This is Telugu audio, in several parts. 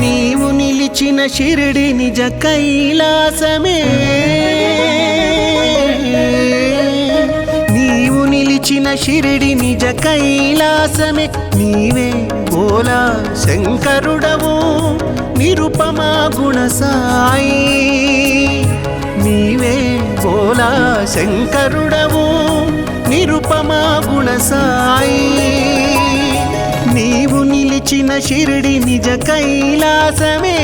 నీవు నిలిచిన షిరిడి నిజ కైలాసమే, నీవు నిలిచిన షిరిడి నిజ కైలాసమే, నీవే భోలా శంకరుడవు నిరుపమా గుణ సాయి, నీవే భోలా శంకరుడవు నిరుపమా గుణ సాయి, నీవు నిలిచిన షిరిడి నిజ కైలాసమే.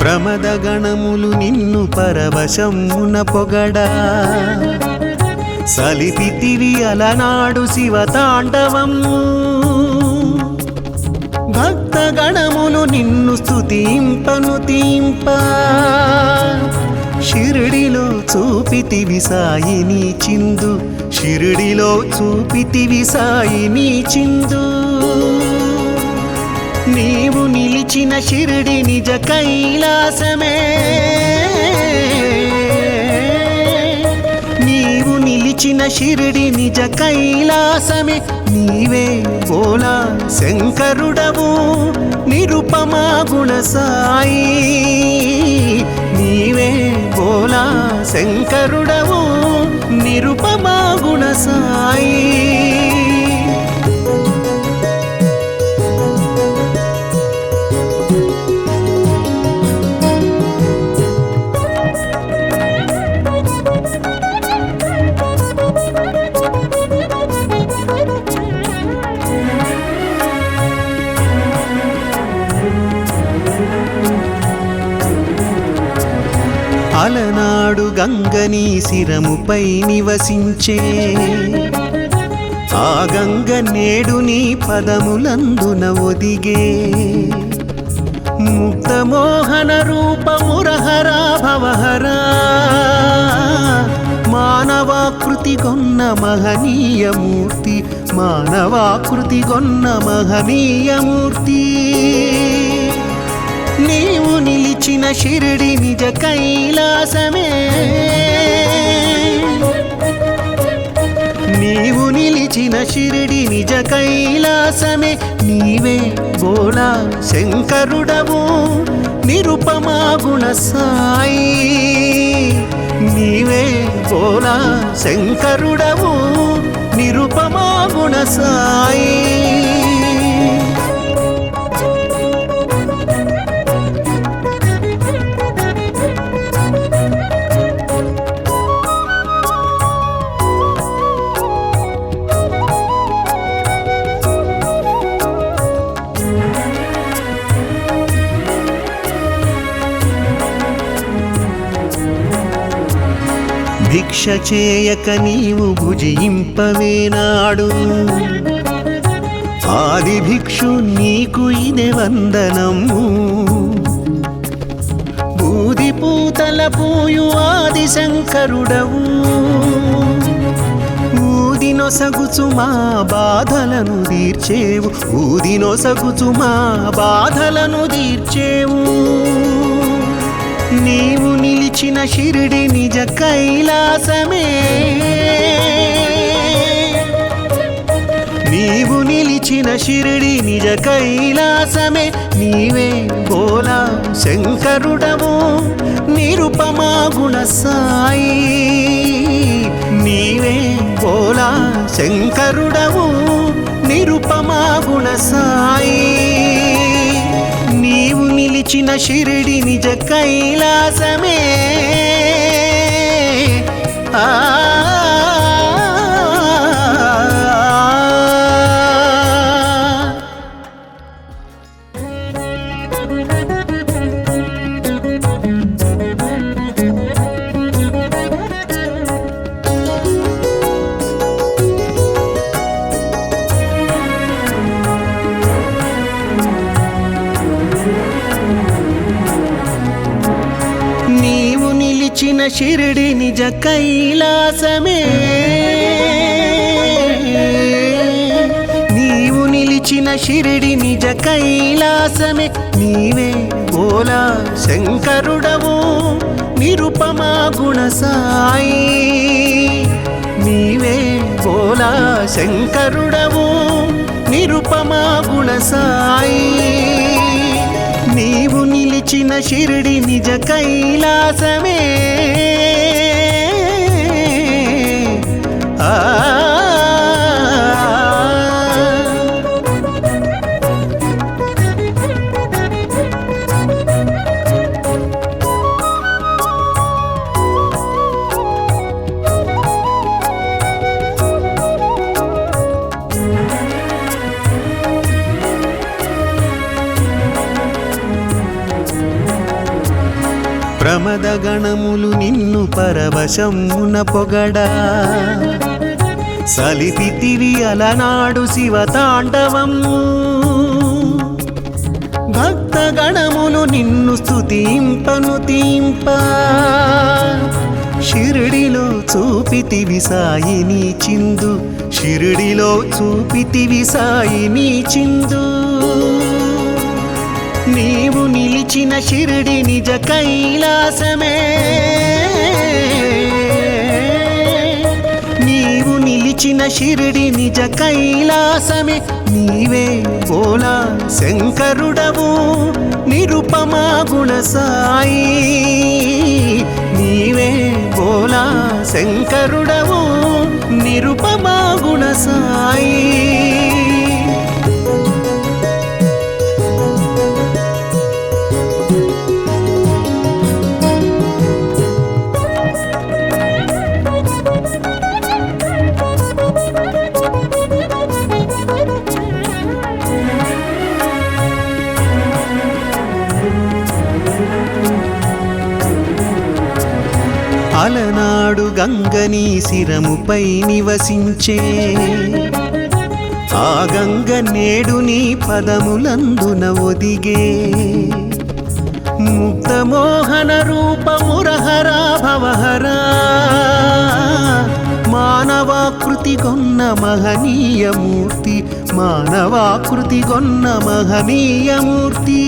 ప్రమద గణములు నిన్ను పరవశమున పొగడా, సలిపితివి అలనాడు శివతాండవము, భక్త గణములు నిన్ను స్తుతింపను తీంప, షిరిడిలో చూపితివి సాయిని చిందు, షిరిడిలో చూపితివి సాయిని చిందు, నీవు నిలిచిన షిరిడి నిజ కైలాసమే, నీవు నిలిచిన షిరిడి నిజ కైలాసమే, నీవే భోలా శంకరుడవు నిరుపమా గుణ సాయి, నీవే భోలా శంకరుడవు నిరుపమా గుణ సాయి. అలనాడు గంగని శిరముపై నివసించే, ఆ గంగ నేడు నీ పదములందున ఒదిగే, ముక్తమోహన రూపమురహరా భవహరా, మానవాకృతి గొన్న మహనీయమూర్తి, మానవాకృతి గొన్న మహనీయమూర్తి, నీవు నిలిచిన షిరిడి నిజ కైలాసమే, నీవు నిలిచిన షిరిడి నిజ కైలాసమే, నీవే భోలా శంకరుడవు నిరుపమా గుణ సాయి, నీవే భోలా శంకరుడవు నిరుపమా గుణ సాయి. భిక్ష చేయక నీవు భుజింపవేనాడు, ఆది భిక్షు నీకు ఇదే వందనము, బూది పూతల పూయు ఆది శంకరుడవు, ఊదినొసగుచు మా బాధలను తీర్చేవు, ఊదినొసగుచు మా బాధలను తీర్చేవు, నీవు నిలిచిన షిరిడి నిజ కైలాసమే, నీవు నిలిచిన షిరిడి నిజ కైలాసమే, నీవే భోలా శంకరుడవు నిరుపమా గుణ సాయి, నీవే భోలా శంకరుడవు నిరుపమా గుణ సాయి, నీవు నిలిచిన షిరిడి నిజ కైలాసమే. షిరిడి నిజ కైలాసమే నీవు నిలిచిన షిరిడి నిజ కైలాసమే నీవే బోలా శంకరుడవు నిరుపమా గుణ సాయి నీవే బోలా శంకరుడవు నిరుపమా గుణ సాయి నీవు నిలిచిన షిరిడి నిజ కైలాసమే ప్రమద గణములు నిన్ను పరవశమున పొగడా సలిపితివి అలనాడు శివతాండవము భక్త గణములు నిన్ను స్తుతింపను తీంప షిరిడిలో చూపితివి సాయిని చిందు షిరిడిలో చూపితివి సాయిని చిందు నీవు నిలిచిన షిరిడి నిజ కైలాసమే నీవు నిలిచిన షిరిడి నిజ కైలాసమే నీవే బోలా శంకరుడవు నిరుపమా గుణ సాయి నీవే బోలా శంకరుడవు నిరుపమా గుణ సాయి అలనాడు గంగని శిరముపై నివసించే ఆ గంగ నేడు నీ పదములందున ఒదిగే ముక్తమోహన రూపమురహరా భవహరా మానవాకృతి గొన్న మహనీయమూర్తి మానవాకృతి గొన్న మహనీయమూర్తి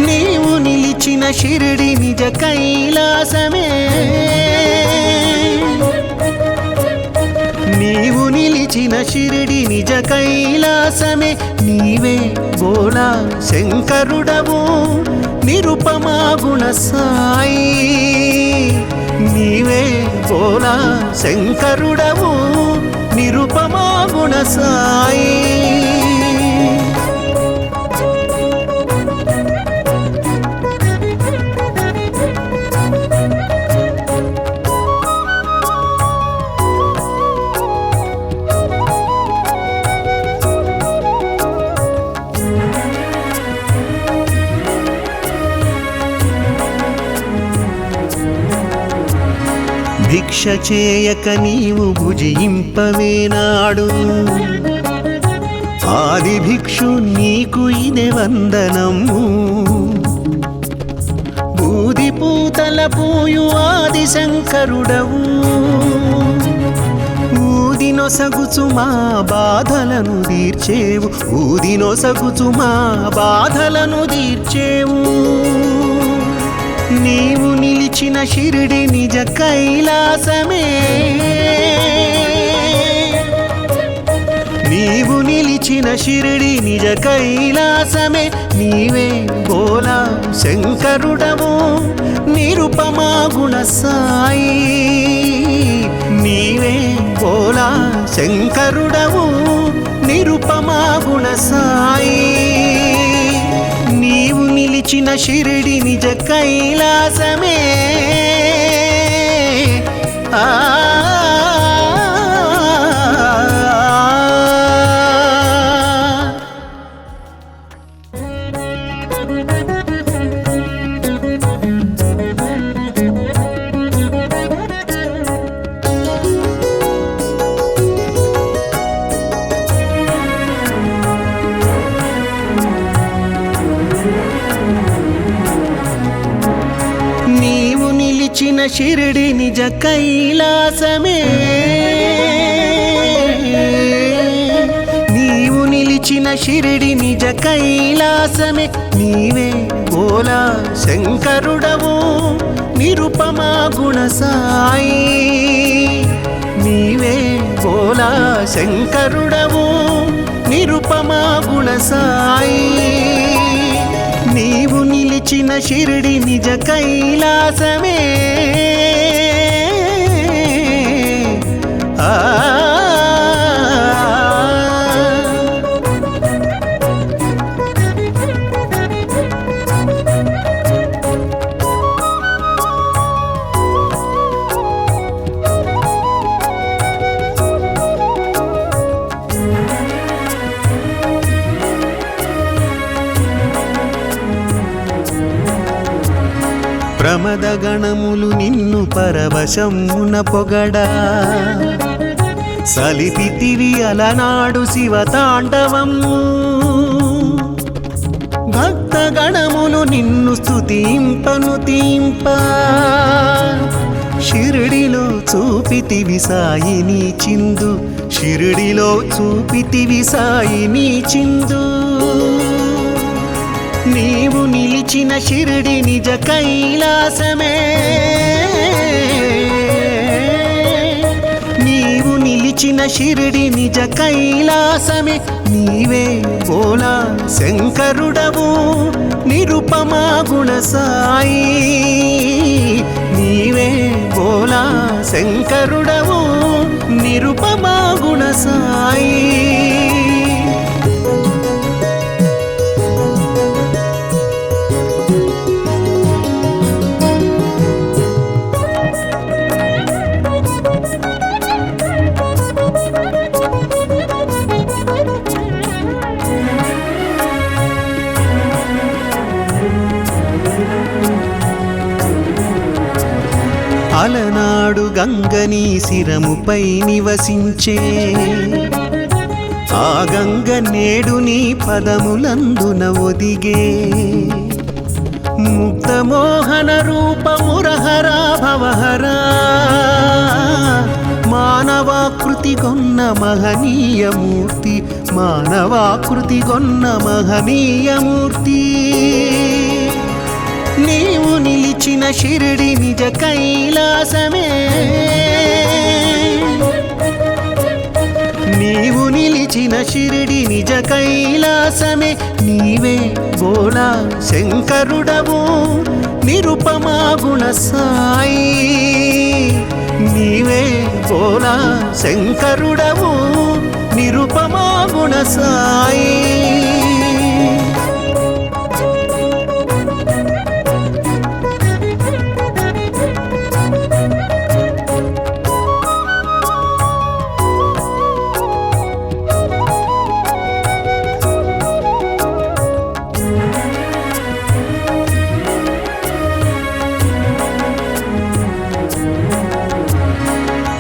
నీవు నిలిచిన షిరిడి నిజ కైలాసమే నీవు నిలిచిన షిరిడి నిజ కైలాసమే నీవే బోలా శంకరుడవు నిరుపమా గుణ సాయి నీవే బోలా శంకరుడవు నిరుపమా గుణ సాయి భిక్ష చేయక నీవు భుజింపవేనాడు ఆది భిక్షు నీకు ఇదే వందనము బూది పూతల పూయు ఆది శంకరుడవు ఊదినొసగుచు మా బాధలను తీర్చేవు ఊదినొసగుచు మా బాధలను తీర్చేవు నీవు నిలిచిన షిరిడి నిజ కైలాసమే నీవు నిలిచిన షిరిడి నిజ కైలాసమే నీవే బోలా శంకరుడవు నిరుపమా గుణ సాయి నీవే బోలా శంకరుడవు నిరుపమా గుణ సాయి నీవు నిలిచిన షిరిడి నిజ కైలాసమే ఆ నీవు షిరిడి నిజ కైలాసమే నీవు నిలిచిన షిరిడి నిజ కైలాసమే నీవే భోలా శంకరుడవు నిరుపమా గుణ సాయి నీవే భోలా శంకరుడవు నిరుపమా గుణ సాయి నీవు నిలిచిన షిరిడి నిజ కైలాసమే ప్రమద గణములు నిన్ను పరవశమున పొగడా సలిపితివి అలనాడు శివతాండవము భక్త గణములు నిన్ను స్తుతింపను తీంప షిరిడిలో చూపితివి సాయిని చిందు షిరిడిలో చూపితివి సాయిని చిందు నీవు నిలిచిన షిరిడి నిజ కైలాసమే నీవు నిలిచిన షిరిడి నిజ కైలాసమే నీవే భోలా శంకరుడవు నిరుపమా గుణ సాయి నీవే భోలా శంకరుడవు నిరుపమా గుణ సాయి అలనాడు గంగని శిరముపై నివసించే ఆ గంగ నేడు నీ పదములందున ఒదిగే ముక్తమోహన రూపమురహరా భవహరా మానవాకృతి గొన్న మహనీయమూర్తి మానవాకృతి గొన్న మహనీయమూర్తి నీవు నిలిచిన షిరిడి నిజ కైలాసమే నీవు నిలిచిన షిరిడి నిజ కైలాసమే నీవే భోలా శంకరుడవు నిరుపమా గుణ సాయి నీవే భోలా శంకరుడవు నిరుపమా గుణ సాయి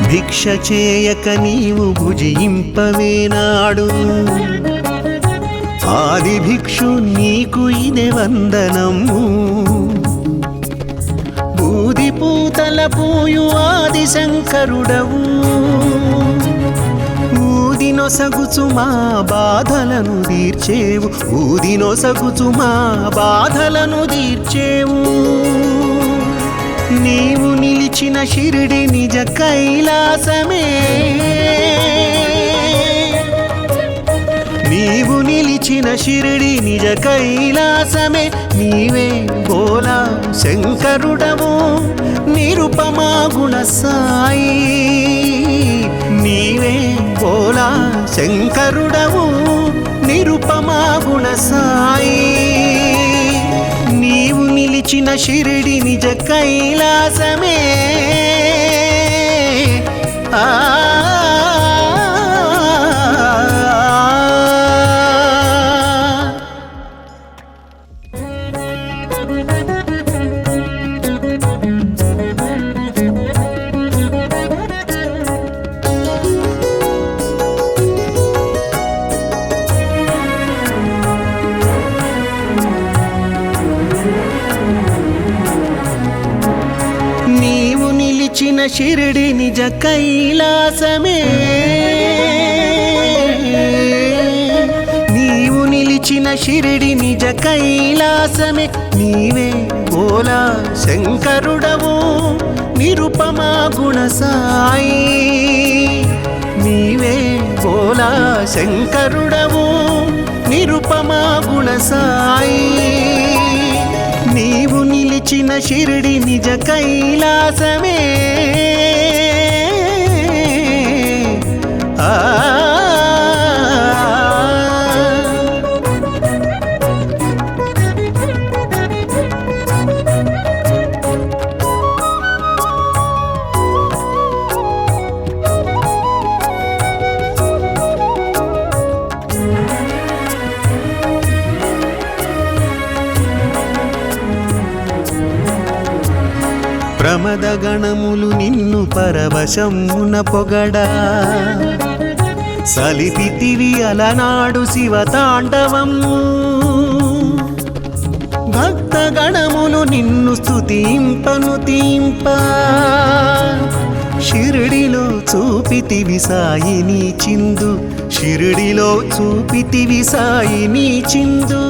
భిక్ష చేయక నీవు భుజింపవేనాడు ఆది భిక్షు నీకు ఇదే వందనము బూది పూతల పూయు ఆది శంకరుడవు ఊదినొసగుచు మా బాధలను తీర్చేవు ఊదినొసగుచు మా బాధలను తీర్చేవు నీవు నిలిచిన షిరిడి నిజ కైలాసమే నీవు నిలిచిన షిరిడి నిజ కైలాసమే నీవే భోలా శంకరుడవు నిరుపమా గుణ సాయి నీవే భోలా శంకరుడవు నిరుపమా గుణ సాయి నీవు నిలిచిన షిరిడి నిజ కైలాసమే ఆ నీవు షిరిడి నిజ కైలాసమే నీవు నిలిచిన షిరిడి నిజ కైలాసమే నీవే భోలా శంకరుడవు నిరుపమా గుణ సాయి నీవే భోలా శంకరుడవు నిరుపమా గుణ సాయి నీవు నిలిచిన షిరిడి నిజ కైలాసమే ప్రమద గణములు నిన్ను పరవశమున పొగడా సలిపితివి అలనాడు శివతాండవము భక్త గణములు నిన్ను స్తుతింపను తీంప షిరిడిలో చూపితివి సాయిని చిందు షిరిడిలో చూపితివి సాయిని చిందు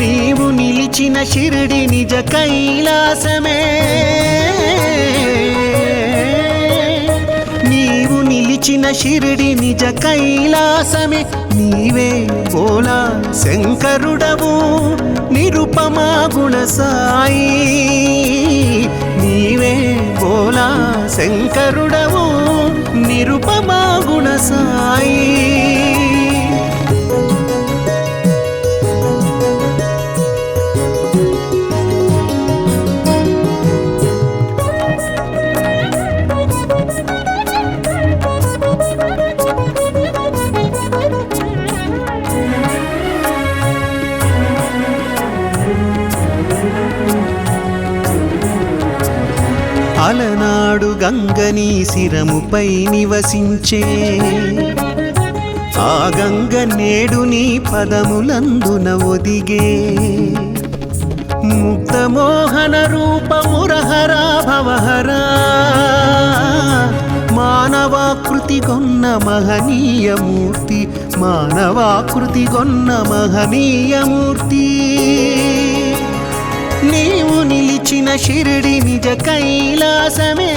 నీవు నిలిచిన షిరిడి నిజ కైలాసమే నీవు నిలిచిన షిరిడి నిజ కైలాసమే నీవే భోలా శంకరుడవు నిరుపమా గుణ సాయి నీవే భోలా శంకరుడవు నిరుపమా గుణ సాయి అలనాడు గంగని శిరముపై నివసించే ఆ గంగ నేడు నీ పదములందున ఒదిగే ముక్తమోహన రూపమురహరా భవహరా మానవాకృతి గొన్న మహనీయమూర్తి మానవాకృతి గొన్న మహనీయమూర్తి నీవు నిలిచిన షిరిడి నిజ కైలాసమే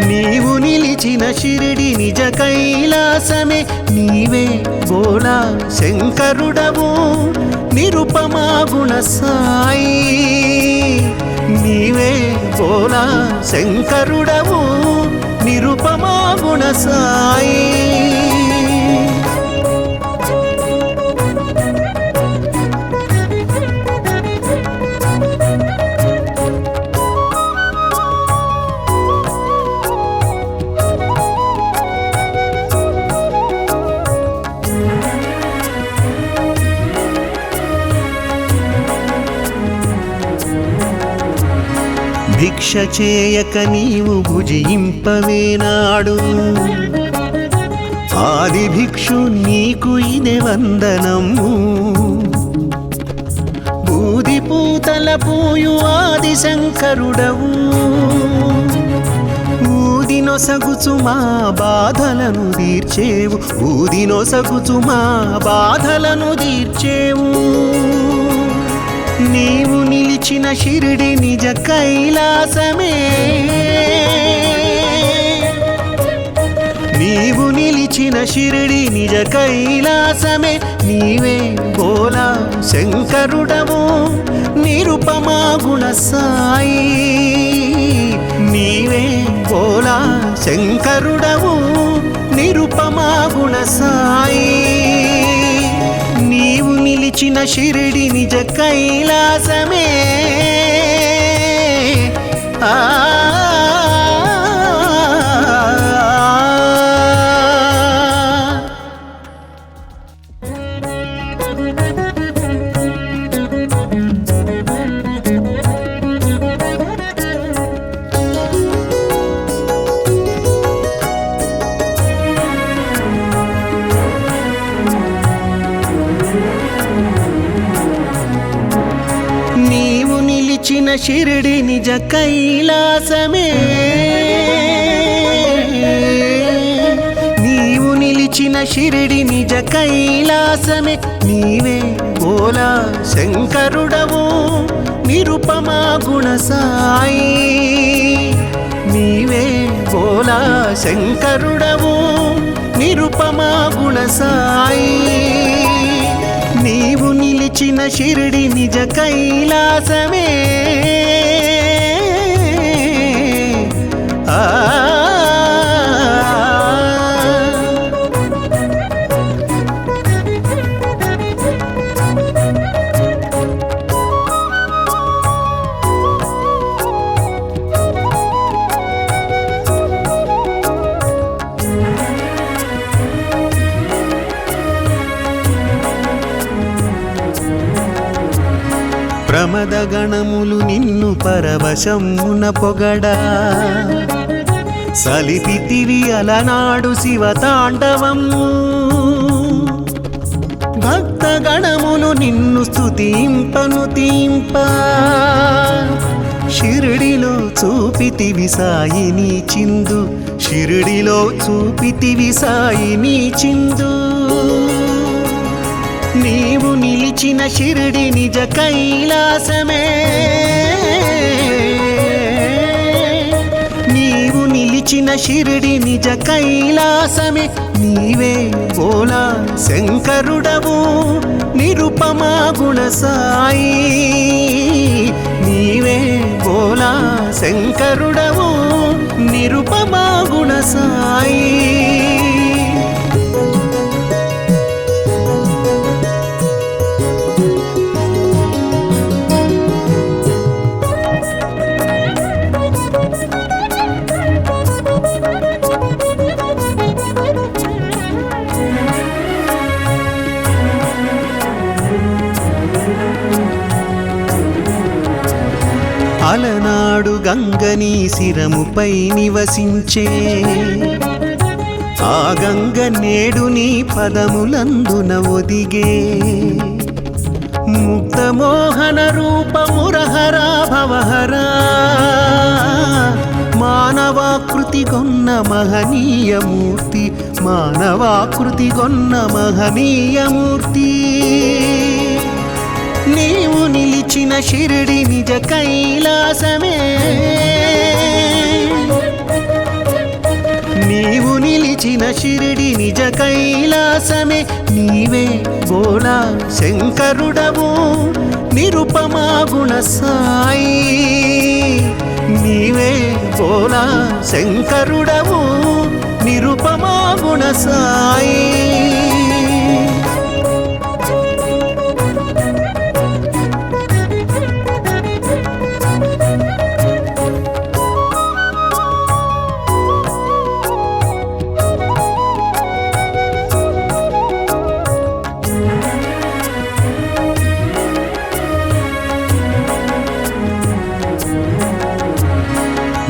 నీవు నిలిచిన షిరిడి నిజ కైలాసమే నీవే భోలా శంకరుడవు నిరుపమా గుణ సాయి నీవే భోలా శంకరుడవు నిరుపమా గుణ సాయి భిక్ష చేయక నీవు భుజింపవేనాడు ఆది భిక్షు నీకు ఇదే వందనము బూది పూతల పూయు ఆది శంకరుడవు ఊదినొసగుచు మా బాధలను తీర్చేవు ఊదినొసగుచు మా బాధలను తీర్చేవు నీవు నిలిచిన షిరిడి నిజ కైలాసమే నీవు నిలిచిన షిరిడి నిజ కైలాసమే నీవే భోలా శంకరుడవు నిరుపమా గుణ సాయి నీవే భోలా శంకరుడవు నిరుపమా గుణ సాయి నీవు నిలిచిన షిరిడి నిజ కైలాసమే ఆ నీవు షిరిడి నిజ కైలాసమే నీవు నిలిచిన షిరిడి నిజ కైలాసమే నీవే బోలా శంకరుడవు నిరుపమా గుణ సాయి నీవే బోలా శంకరుడవు నిరుపమా గుణ సాయి నీవు నిలిచిన షిరిడి నిజ కైలాసమే ప్రమద గణములు నిన్ను పరవశమున పొగడా సలిపితివి అలనాడు శివతాండవము భక్త గణములు నిన్ను స్తుతింపను తీంప షిరిడిలో చూపితివి సాయిని చిందు షిరిడిలో చూపితివి సాయిని చిందు నీవు నిలిచిన షిరిడి నిజ కైలాసమే నీవు నిలిచిన షిరిడి నిజ కైలాసమే నీవే బోలా శంకరుడవు నిరుపమా గుణ సాయి నీవే బోలా శంకరుడవు నిరుపమా గుణ సాయి అలనాడు గంగని శిరముపై నివసించే ఆ గంగ నేడు నీ పదములందున ఒదిగే ముక్తమోహన రూపమురహరా భవహరా మానవాకృతి గొన్న మహనీయమూర్తి మానవాకృతి గొన్న మహనీయమూర్తి నీవు నిలిచిన షిరిడి నిజ కైలాసమే నీవు నిలిచిన షిరిడి నిజ కైలాసమే నీవే బోలా శంకరుడవు నిరుపమా గుణ సాయి నీవే బోలా శంకరుడవు నిరుపమా గుణ సాయి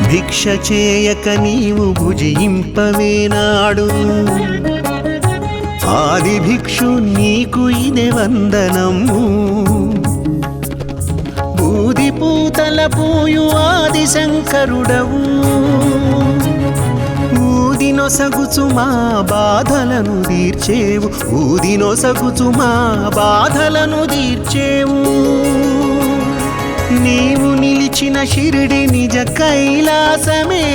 భిక్ష చేయక నీవు భుజింపవేనాడు ఆది భిక్షు నీకు ఇదే వందనము బూది పూతల పూయు ఆది శంకరుడవు ఊదినొసగుచు మా బాధలను తీర్చేవు ఊదినొసగుచు మా బాధలను తీర్చేవు నీవు నిలిచిన షిరిడి నిజ కైలాసమే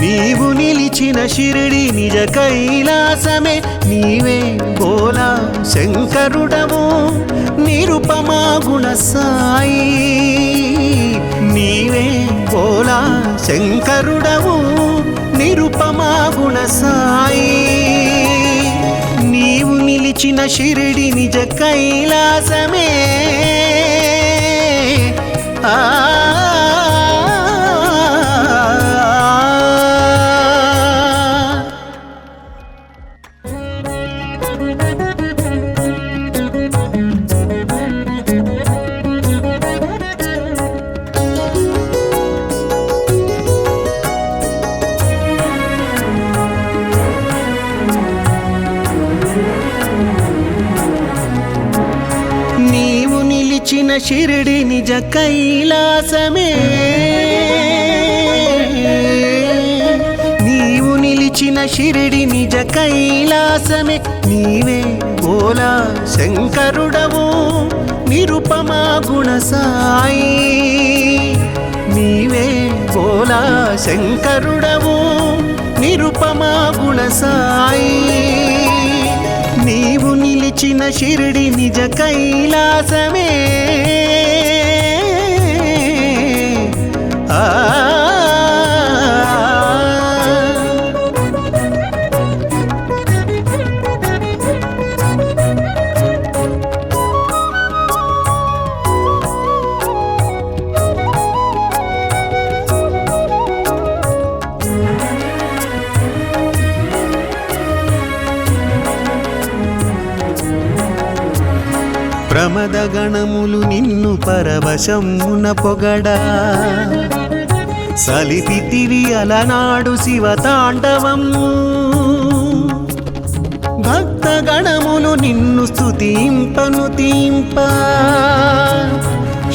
నీవు నిలిచిన షిరిడి నిజ కైలాసమే నీవే బోలా శంకరుడవు నిరుపమా గుణ సాయి నీవే బోలా శంకరుడవు నిరుపమా గుణ సాయి నీవు నిలిచిన షిరిడి నిజ కైలాసమే ఆ నీవు షిరిడి నిజ కైలాసమే నీవు నిలిచిన షిరిడి నిజ కైలాసమే నీవే బోలా శంకరుడవు నిరుపమా గుణ సాయి నీవే బోలా శంకరుడవు నిరుపమా గుణ సాయి నీవు నిలిచిన షిరిడి నిజ కైలాసమే ప్రమద గణములు నిన్ను పరవశమున పొగడా సలిపితివి అలనాడు శివతాండవము భక్త గణములు నిన్ను స్తుతింపను తీంప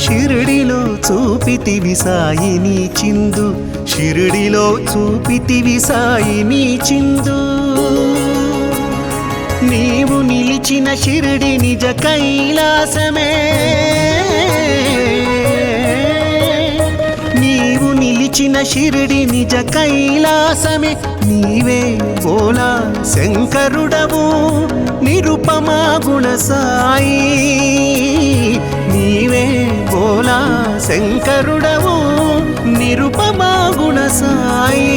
షిరిడిలో చూపితివి సాయిని చిందు షిరిడిలో చూపితివి సాయిని చిందు నీవు నిలిచిన షిరిడి నిజ కైలాసమే నీవు నిలిచిన షిరిడి నిజ కైలాసమే నీవే బోలా శంకరుడవు నిరుపమా గుణ సాయి నీవే బోలా శంకరుడవు నిరుపమా గుణ సాయి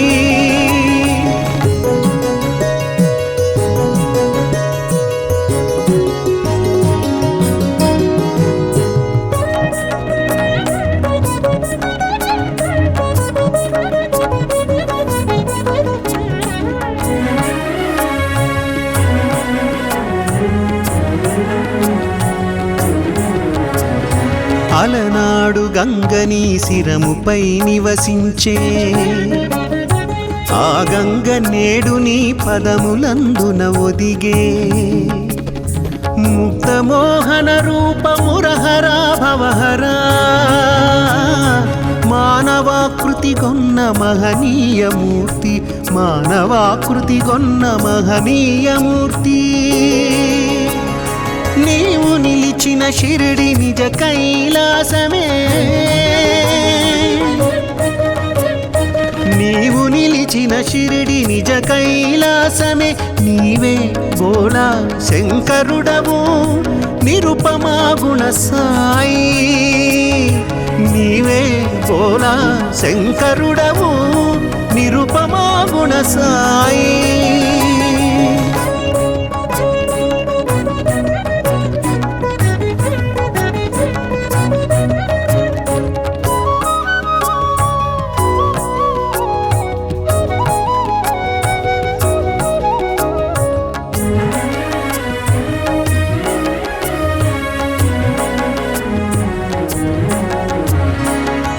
అలనాడు గంగని శిరముపై నివసించే ఆ గంగ నేడు నీ పదములందున ఒదిగే ముక్తమోహన రూపమురహరా భవహరా మానవాకృతి గొన్న మహనీయమూర్తి మానవాకృతి గొన్న మహనీయమూర్తి నీవు నిలిచిన షిరిడి నిజ కైలాసమే నీవు నిలిచిన షిరిడి నిజ కైలాసమే నీవే బోలా శంకరుడవు నిరుపమా గుణ సాయి నీవే బోలా శంకరుడవు నిరుపమా గుణ సాయి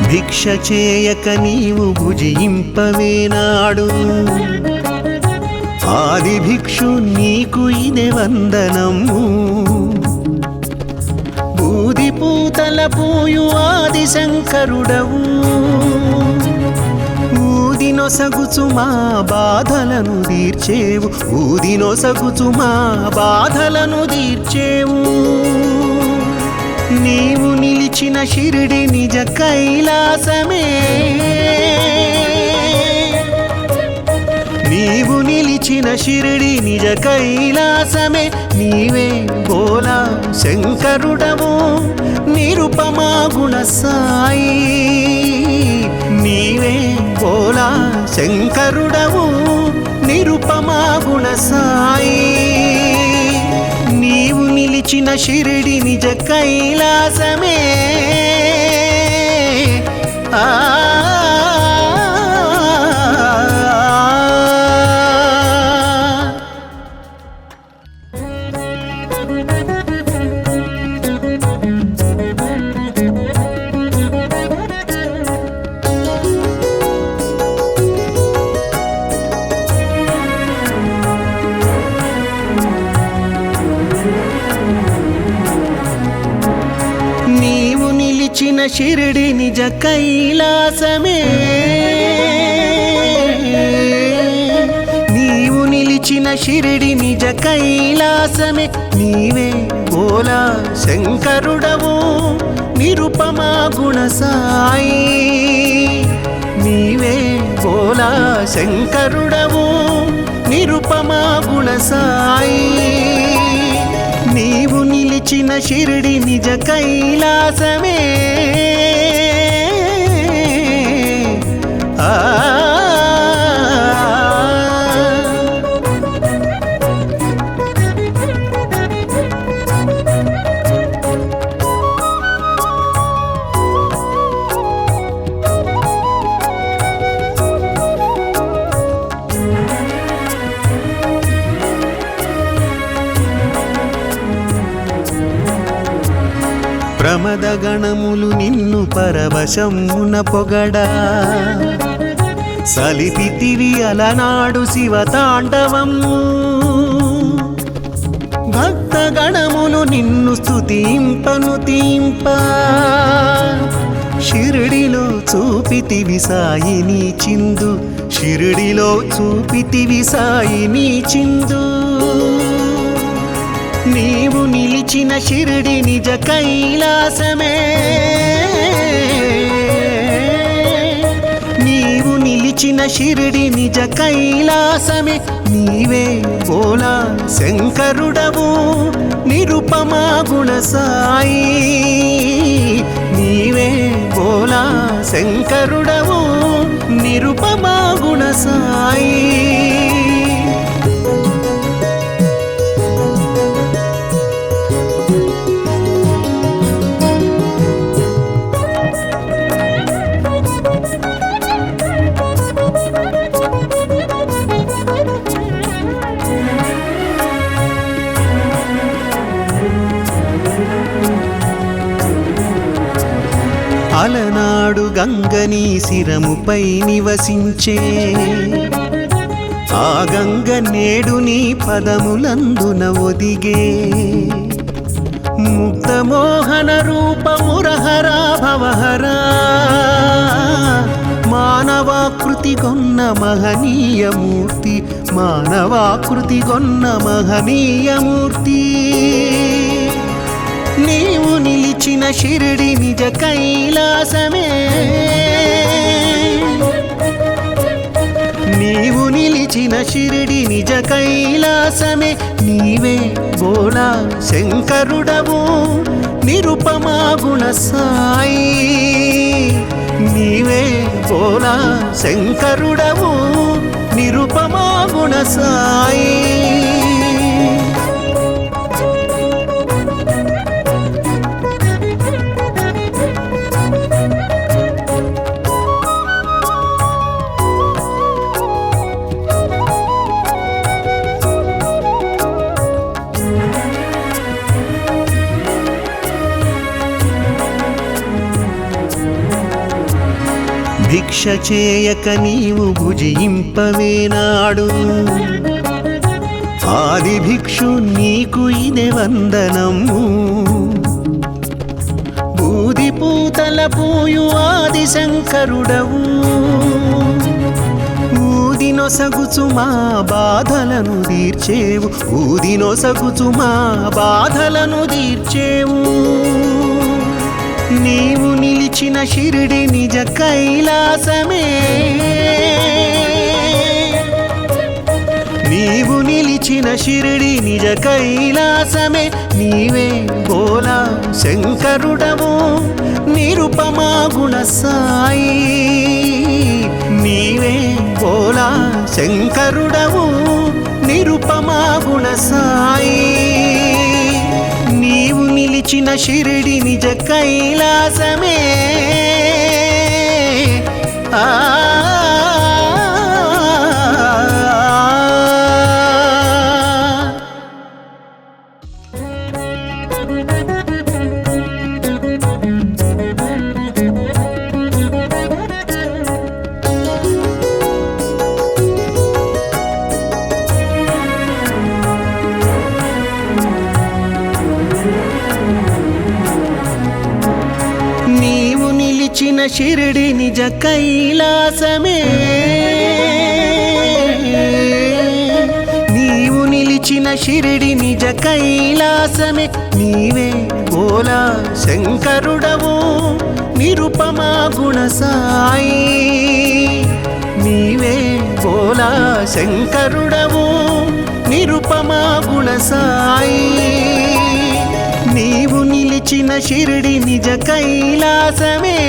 భిక్ష చేయక నీవు భుజింపవేనాడు ఆది భిక్షు నీకు ఇదే వందనము బూది పూతల పూయు ఆది శంకరుడవు ఊదినొసగుచు మా బాధలను తీర్చేవు ఊదినొసగుచు మా బాధలను తీర్చేవు నీవు నిలిచిన షిరిడి నిజ కైలాసమే నీవు నిలిచిన షిరిడి నిజ కైలాసమే నీవే బోలా శంకరుడవు నిరుపమా గుణ సాయి నీవే బోలా శంకరుడవు నిరుపమా గుణ సాయి నీవు నిలిచిన షిరిడి నిజ కైలాసమే ఆ నీవు షిరిడి నిజ కైలాసమే నీవు నిలిచిన షిరిడి నిజ కైలాసమే నీవే బోలా శంకరుడవు నిరుపమా గుణ సాయి నీవే బోలా శంకరుడవు నిరుపమా గుణ సాయి నీవు నిలిచిన షిరిడి నిజ కైలాసమే ప్రమద గణములు నిన్ను పరవశమున పొగడా సలిపితివి అలనాడు శివతాండవము భక్త గణములు నిన్ను స్తుతింపను తీంప షిరిడిలో చూపితివి సాయిని చిందు షిరిడిలో చూపితివి సాయిని చిందు నీవు నిలిచిన షిరిడి నిజ కైలాసమే నీవు నిలిచిన షిరిడి నిజ కైలాసమే నీవే బోలా శంకరుడవు నిరుపమా గుణ సాయి నీవే బోలా శంకరుడవు నిరుపమా గుణ సాయి అలనాడు గంగని శిరముపై నివసించే ఆ గంగ నేడు నీ పదములందున ఒదిగే ముక్తమోహన రూపమురహరా భవహరా మానవాకృతి గొన్న మహనీయమూర్తి మానవాకృతి గొన్న మహనీయమూర్తి నీవు నిలిచిన షిరిడి నిజ కైలాసమే నీవు నిలిచిన షిరిడి నిజ కైలాసమే నీవే బోలా శంకరుడవు నిరుపమా గుణ సాయి నీవే బోలా శంకరుడవు నిరుపమా గుణ సాయి భిక్ష చేయక నీవు భుజింపవేనాడు ఆది భిక్షు నీకు ఇదే వందనము బూది పూతల పూయు ఆది శంకరుడవు ఊదినొసగుచు మా బాధలను తీర్చేవు ఊదినొసగుచు మా బాధలను తీర్చేవు నీవు నిలిచిన షిరిడి నిజ కైలాసమే నీవు నిలిచిన షిరిడి నిజ కైలాసమే నీవే బోలా శంకరుడవు నిరుపమా గుణ సాయి నీవే బోలా శంకరుడవు నిరుపమా గుణ సాయి నీవు నిలిచిన షిరిడి నిజ కైలాసమే ఆ నీవు షిరిడి నిజ కైలాసమే నీవు నిలిచిన షిరిడి నిజ కైలాసమే నీవే బోలా శంకరుడవు నిరుపమా గుణ సాయి నీవే బోలా శంకరుడవు నిరుపమా గుణ సాయి నీవు నిలిచిన షిరిడి నిజ కైలాసమే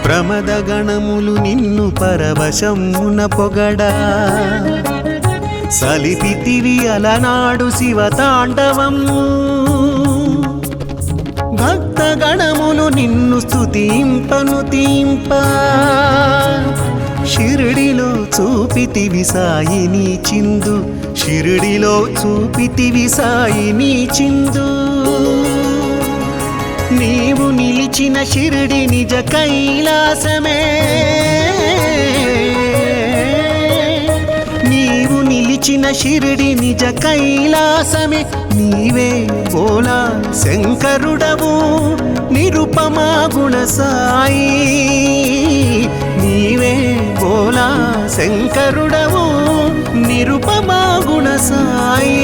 ప్రమద గణములు నిన్ను పరవశమున పొగడా సలిపితివి అలనాడు శివతాండవము భక్త గణములు నిన్ను స్తుతింపను తీంప షిరిడిలో చూపితివి సాయిని చిందు షిరిడిలో చూపితివి సాయిని చిందు నీవు నిలిచిన షిరిడి నిజ కైలాసమే నీవు నిలిచిన షిరిడి నిజ కైలాసమే నీవే బోలా శంకరుడవు నిరుపమా గుణ సాయి నీవే బోలా శంకరుడవు నిరుపమా గుణ సాయి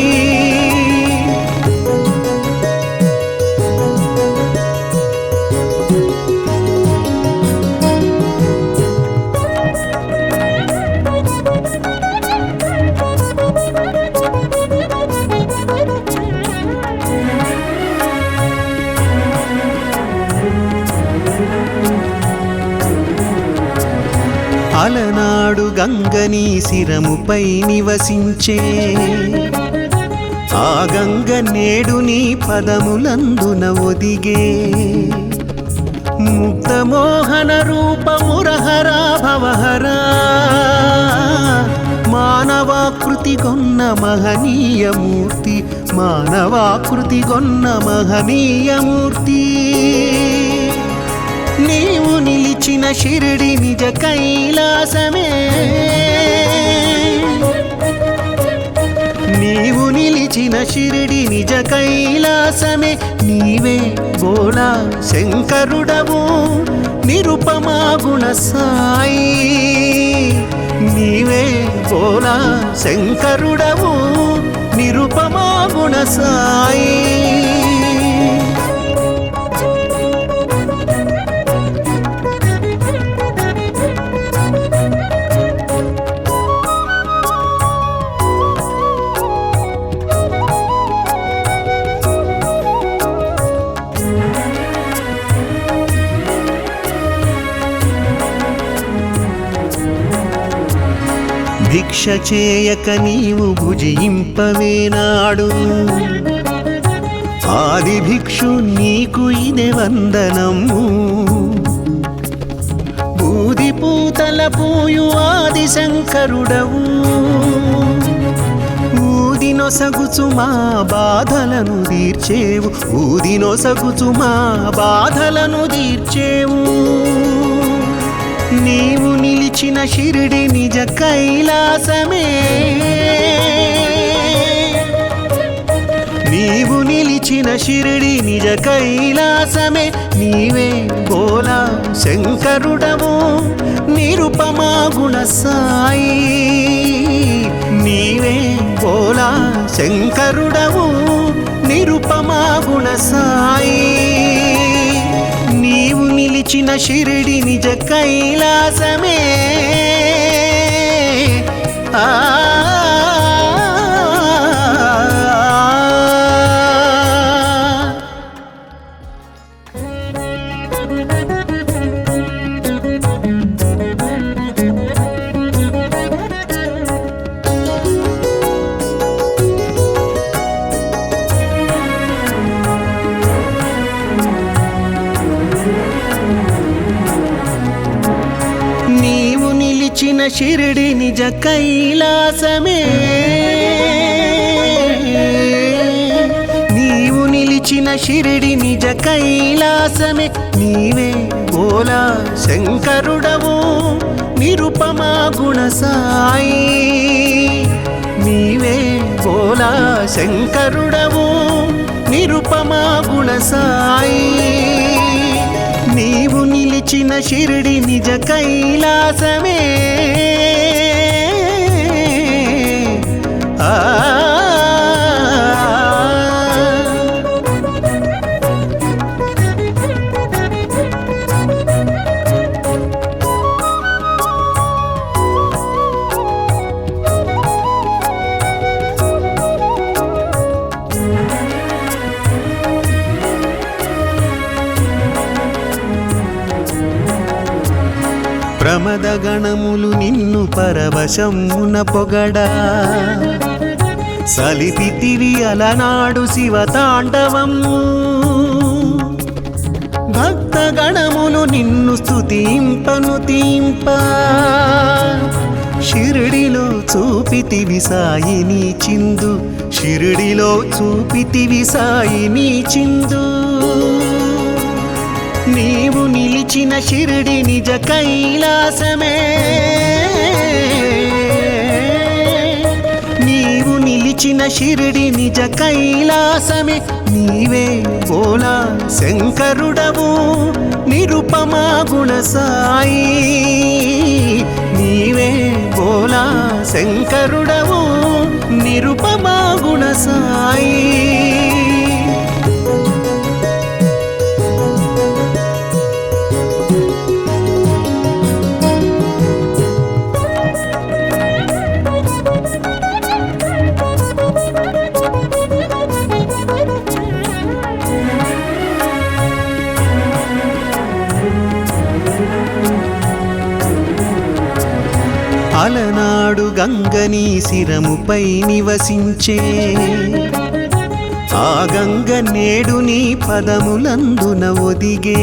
అలనాడు గంగని శిరముపై నివసించే ఆ గంగ నేడు నీ పదములందున ఒదిగే ముక్తమోహన రూపమురహరా భవహరా మానవాకృతి గొన్న మహనీయమూర్తి మానవాకృతి గొన్న మహనీయమూర్తి నీవు నిలిచిన షిరిడి నిజ కైలాసమే నీవు నిలిచిన షిరిడి నిజ కైలాసమే నీవే బోలా శంకరుడవు నిరుపమా గుణ సాయి నీవే బోలా శంకరుడవు నిరుపమా గుణ సాయి భిక్ష చేయక నీవు భుజింపవేనాడు ఆది భిక్షు నీకు ఇదే వందనము బూది పూతల పూయు ఆది శంకరుడవు ఊదినొసగుచు మా బాధలను తీర్చేవు ఊదినొసగుచు మా బాధలను తీర్చేవు నీవు నిలిచిన షిరిడి నిజ కైలాసమే నీవు నిలిచిన షిరిడి నిజ కైలాసమే నీవే బోలా శంకరుడవు నిరుపమా గుణ సాయి నీవే బోలా శంకరుడవు నిరుపమా గుణ సాయి నీవు నిలిచిన షిరిడి నిజ కైలాసమే ఆ నీవు షిరిడి నిజ కైలాసమే నీవు నిలిచిన షిరిడి నిజ కైలాసమే నీవే బోలా శంకరుడవు నిరుపమా గుణ సాయి నీవే బోలా శంకరుడవు నిరుపమా గుణ సాయి నీవు నిలిచిన షిరిడి నిజ కైలాసమే ప్రమదగణములు నిన్ను పరవశమున పొగడా సలిపితివి అలనాడు శివతాండవము భక్తగణములు నిన్ను స్తుతింపను తీంప షిరిడిలో చూపితివి సాయిని చిందు షిరిడిలో చూపితివి సాయిని చిందు నీవు నిలిచిన షిరిడి నిజ కైలాసమే నీవు నిలిచిన షిరిడి నిజ కైలాసమే నీవే బోలా శంకరుడవు నిరుపమా గుణ సాయి నీవే బోలా శంకరుడవు నిరుపమా గుణ సాయి అలనాడు గంగని శిరముపై నివసించే ఆ గంగ నేడు నీ పదములందున ఒదిగే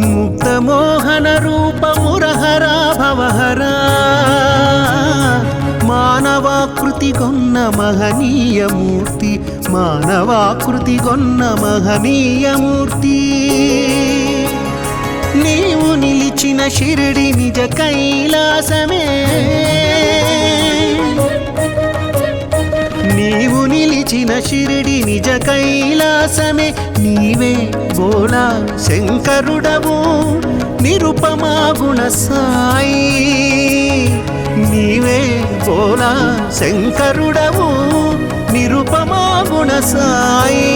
ముక్తమోహన రూపమురహరా భవహరా మానవాకృతి గొన్న మహనీయమూర్తి మానవాకృతి గొన్న మహనీయమూర్తి నీవు నిలిచిన షిరిడి నిజ కైలాసమే నీవు నిలిచిన షిరిడి నిజ కైలాసమే నీవే బోలా శంకరుడవు నిరుపమా గుణ సాయి నీవే బోలా శంకరుడవు నిరుపమా గుణ సాయి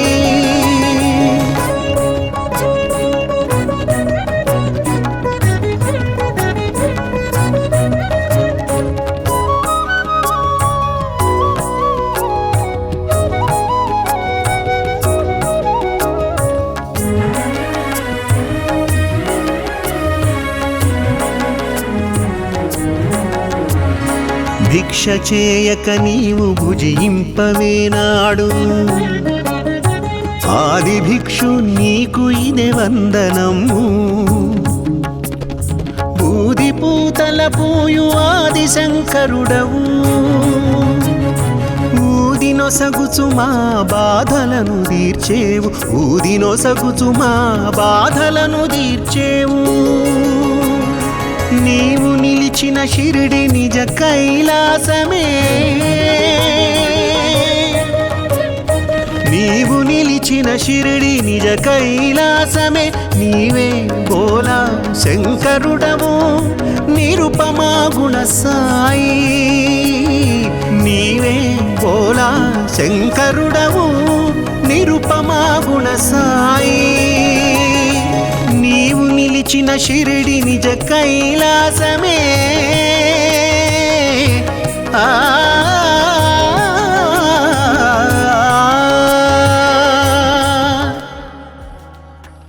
భిక్ష చేయక నీవు భుజింపవేనాడు ఆది భిక్షు నీకు ఇదే వందనము బూది పూతల పూయు ఆది శంకరుడవు ఊదినొసగుచు మా బాధలను తీర్చేవు ఊదినొసగుచు మా బాధలను తీర్చేవు నీవు నిలిచిన షిరిడి నిజ కైలాసమే నీవు నిలిచిన షిరిడి నిజ కైలాసమే నీవే బోలా శంకరుడవు నిరుపమా గుణ సాయి నీవే బోలా శంకరుడవు నిరుపమా గుణ సాయి నీవు నిలిచిన షిరిడి నిజ కైలాసమే